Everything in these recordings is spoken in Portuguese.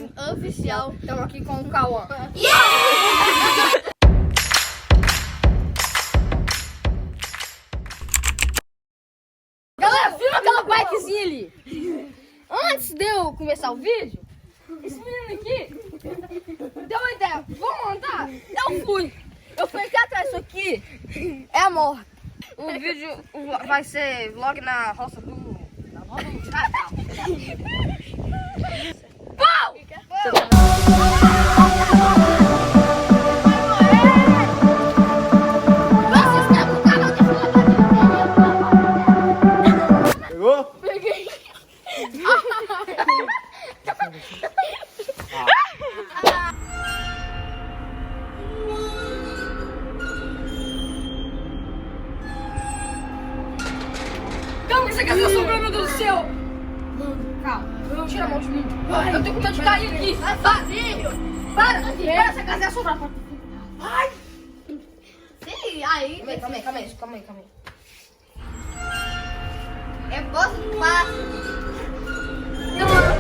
live oficial. Estamos aqui com o Cauã. Galera, filma aquela bikezinha ali. Antes de eu começar o vídeo, esse menino aqui deu uma ideia. Vamos andar? Eu fui aqui atrás. Isso aqui é a morte. O vídeo vai ser vlog na roça do... Pau! Pegou? Peguei. Calma, que você quer ser sobrando, meu Deus do céu! Calma, tira a mão de mim. Eu tenho vontade de cair aqui. Vai sozinho! Para, essa casa é assombrar. Vai! Sim, aí. Calma aí. É posto de passo.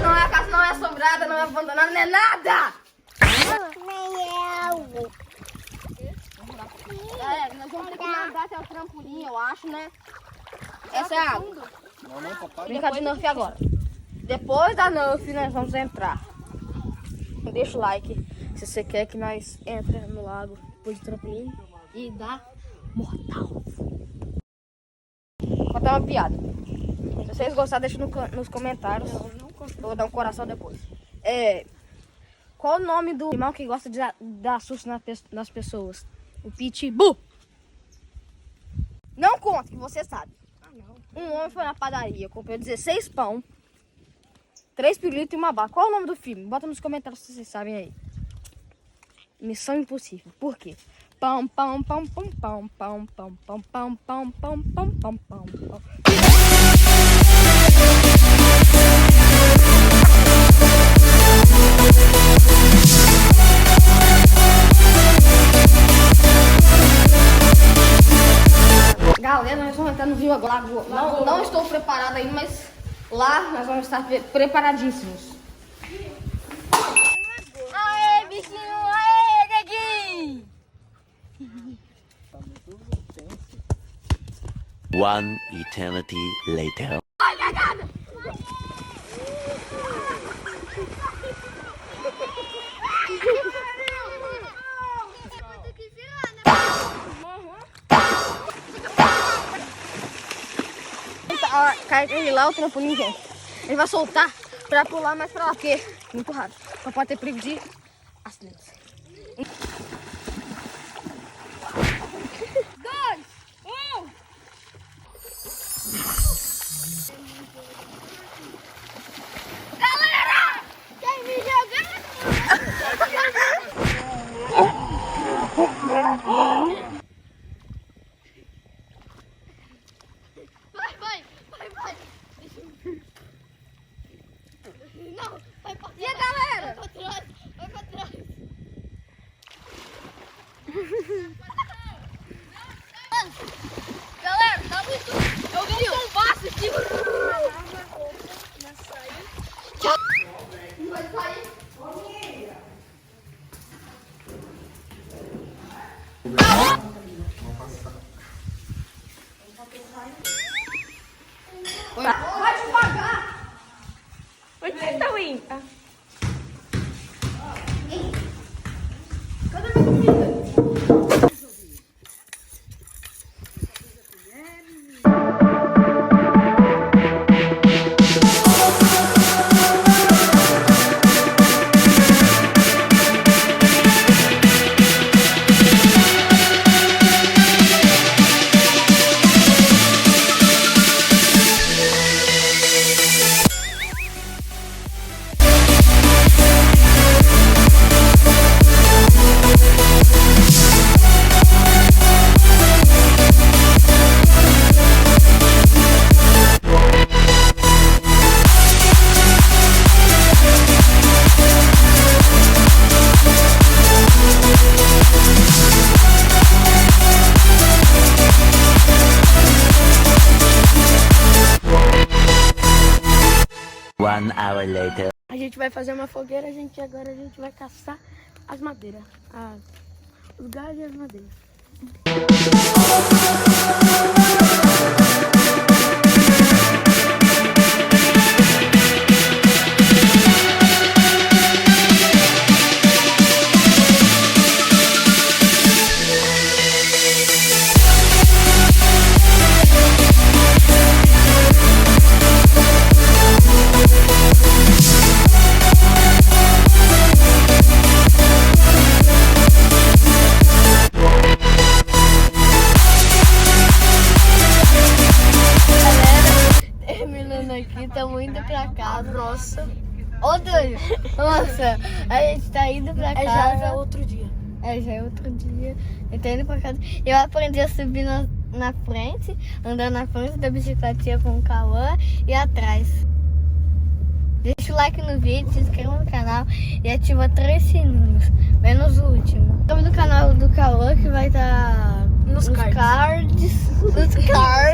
Não, a casa não é assombrada, não é abandonada, não é nada! Galera, nós vamos ter que nadar até o trampolim, eu acho, né? Essa é a água. Não, papai. Brincar de Nerf agora. Depois da Nerf, nós vamos entrar. Deixa o like se você quer que nós entre no lago depois do trampolim e dá mortal. Vou contar uma piada. Se vocês gostaram, deixa nos comentários. Eu vou dar um coração depois. Qual o nome do animal que gosta de dar susto nas pessoas? O pitbull. Não conta, que você sabe. Um homem foi na padaria, comprou 16 pão, 3 pirulitos e uma bala. Qual é o nome do filme? Bota nos comentários se vocês sabem aí. Missão Impossível. Por quê? Pão, pão, pão, pão, pão, pão, pão, pão, pão, pão, pão, pão, pão, pão, pão. Galera, nós vamos entrar no rio agora. Não estou preparado ainda, mas lá nós vamos estar preparadíssimos. Aê, bichinho! Aê, neguinho! One eternity later. Ai, cagada! Cai ele lá, o trampolim, gente. Ele vai soltar pra pular mais pra lá, porque é muito rápido. Só pode ter perigo de acidentes. 2, 1. Galera! Quem me jogando? Vai. Não, vai pra trás. E a galera? Vai pra trás. Galera, tá muito... Eu vi um passo aqui. Vai sair. Vai devagar. Onde você tá indo? Cadê minha comida? One hour later. A gente gente vai fazer uma fogueira, agora a gente vai caçar as madeiras. Os galhos e as madeiras. Aqui, estamos indo pra casa. Nossa. Nossa, a gente tá indo pra casa. Já é outro dia. Já é outro dia. Eu tô indo pra casa. Eu aprendi a subir na frente, andar na frente da bicicletinha com o Cauã e atrás. Deixa o like no vídeo, se inscreva no canal e ativa 3 sininhos, menos o último. Estamos no canal do Cauã que vai estar nos cards. Nos cards.